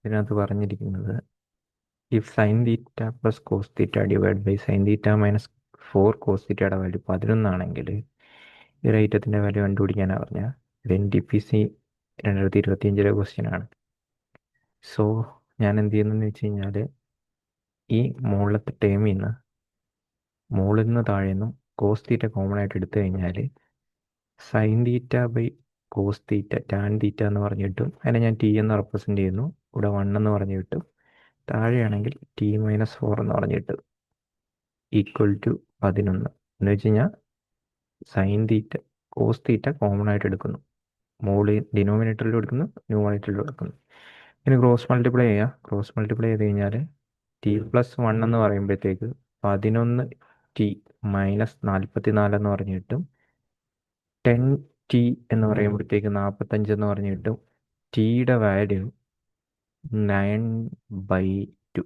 ഇതിനകത്ത് പറഞ്ഞിരിക്കുന്നത് if sine theta plus cos theta divided by sine theta minus 4 cos തീറ്റയുടെ value 11 ആണെങ്കിൽ ഈ ഐറ്റത്തിൻ്റെ വാല്യൂ കണ്ടുപിടിക്കാനാണ് പറഞ്ഞാൽ ഇത് NTPC 2025 ക്വസ്റ്റ്യൻ ആണ്. സോ ഞാൻ എന്ത് ചെയ്യുന്നതെന്ന് വെച്ച് കഴിഞ്ഞാൽ ഈ മുകളിലത്തെ ടേമിൽ നിന്ന് മുകളിൽ നിന്ന് താഴെ നിന്നും കോസ് തീറ്റ കോമൺ ആയിട്ട് എടുത്തു കഴിഞ്ഞാൽ sine theta by cos theta tan theta എന്ന് പറഞ്ഞു കിട്ടും. അതിനെ ഞാൻ ടി എന്ന് റെപ്രസെൻറ്റ് ചെയ്യുന്നു. ഇവിടെ 1 എന്ന് പറഞ്ഞു കിട്ടും. താഴെയാണെങ്കിൽ T-4 എന്ന് പറഞ്ഞു കിട്ടും ഈക്വൽ ടു 11 എന്ന് വെച്ച് കഴിഞ്ഞാൽ sine theta cos theta common ആയിട്ട് എടുക്കുന്നു. മുകളിൽ ഡിനോമിനേറ്ററിലും എടുക്കുന്നു, ന്യൂമറേറ്ററിലും എടുക്കുന്നു. ഇനി ക്രോസ് മൾട്ടിപ്ലൈ ചെയ്യുക. ക്രോസ് മൾട്ടിപ്ലൈ ചെയ്ത് കഴിഞ്ഞാൽ T+1 എന്ന് പറയുമ്പോഴത്തേക്ക് 11T മൈനസ് 44 എന്ന് പറഞ്ഞു കിട്ടും. 10T എന്ന് പറയുമ്പോഴത്തേക്ക് 45 എന്ന് പറഞ്ഞു കിട്ടും. ടിയുടെ വാല്യൂ 9/2.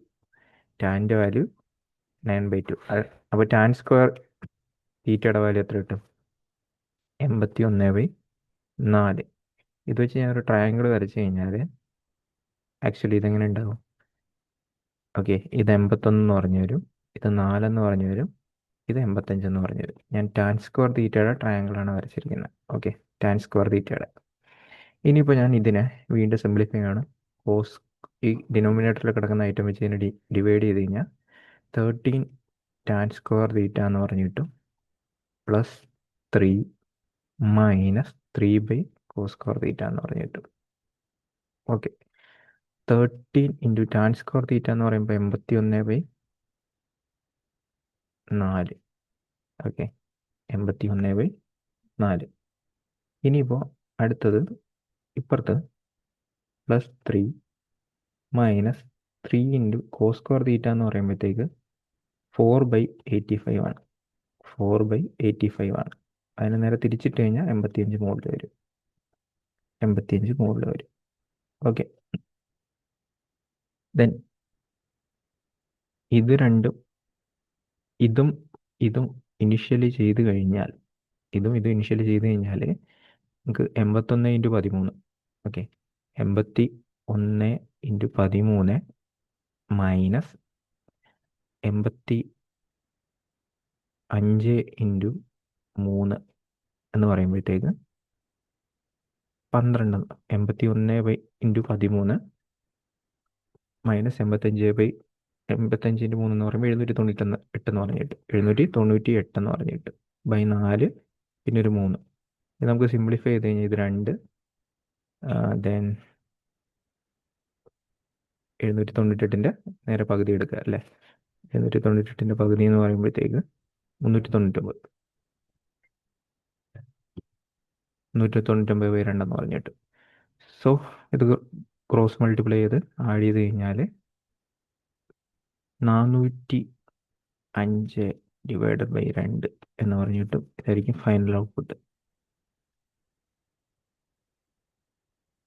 ടാൻ്റെ വാല്യൂ 9/2. അപ്പോൾ ടാൻ സ്ക്വയർ തീറ്റയുടെ വാല്യൂ എത്ര കിട്ടും? 81/4. ഇത് വെച്ച് ഞാൻ ഒരു ട്രയാങ്കിൾ വരച്ച് കഴിഞ്ഞാൽ ആക്ച്വലി ഇതെങ്ങനെ ഉണ്ടാവും? ഓക്കെ, ഇത് 81 എന്ന് പറഞ്ഞു വരും, ഇത് 4 എന്ന് പറഞ്ഞു വരും, ഇത് 85 എന്ന് പറഞ്ഞു വരും. ഞാൻ ടാൻ സ്ക്വയർ തീറ്റയുടെ ട്രയാങ്കിളാണ് വരച്ചിരിക്കുന്നത്. ഓക്കെ, ടാൻ സ്ക്വയർ തീറ്റയുടെ. ഇനിയിപ്പോൾ ഞാൻ ഇതിനെ വീണ്ടും സിംപ്ലിഫൈ ആണ്. കോസ് ഈ ഡിനോമിനേറ്ററിൽ കിടക്കുന്ന ഐറ്റം വെച്ച് ഇതിനെ ഡിവൈഡ് ചെയ്ത് കഴിഞ്ഞാൽ 13 ടാൻ സ്ക്വയർ തീറ്റ എന്ന് പറഞ്ഞു കിട്ടും plus 3 minus 3 cos square theta എന്ന് പറഞ്ഞു കിട്ടും. Okay, 13 into tan square theta എന്ന് പറയുമ്പോൾ 81/4. ഓക്കെ, 81/4. ഇനിയിപ്പോൾ അടുത്തത് ഇപ്പുറത്ത് plus 3 minus 3 into cos square theta എന്ന് പറയുമ്പോഴത്തേക്ക് 4/85 ആണ്. 4/85 ആണ്. അതിന് നേരെ തിരിച്ചിട്ട് കഴിഞ്ഞാൽ 85 മുകളിൽ വരും. 85 മുകളിൽ വരും. ഓക്കെ, ദെൻ ഇത് രണ്ടും ഇതും ഇനിഷ്യലി ചെയ്ത് കഴിഞ്ഞാൽ ഇതും ഇനിഷ്യലി ചെയ്ത് കഴിഞ്ഞാൽ നമുക്ക് 81/13. ഓക്കെ, 81/13 മൈനസ് 85/3 എന്ന് പറയുമ്പോഴത്തേക്ക് 12. 81/13 മൈനസ് 85/3 എന്ന് പറയുമ്പോൾ 798 എന്ന് പറഞ്ഞിട്ട് 798 എന്ന് പറഞ്ഞിട്ട് ബൈ 4 പിന്നെ ഒരു 3. ഇത് നമുക്ക് സിംപ്ലിഫൈ ചെയ്ത് കഴിഞ്ഞാൽ ഇത് 2 ദെൻ 798ൻ്റെ നേരെ പകുതി എടുക്കുക അല്ലേ. 798ൻ്റെ പകുതി എന്ന് പറയുമ്പോഴത്തേക്ക് 399. 399/2 എന്ന് പറഞ്ഞിട്ട്. സോ ഇത് ക്രോസ് മൾട്ടിപ്ലൈ ചെയ്ത് ആഡ് ചെയ്ത് കഴിഞ്ഞാൽ 405/2 എന്ന് പറഞ്ഞിട്ട് ഇതായിരിക്കും ഫൈനൽ ഔട്ട്പുട്ട്.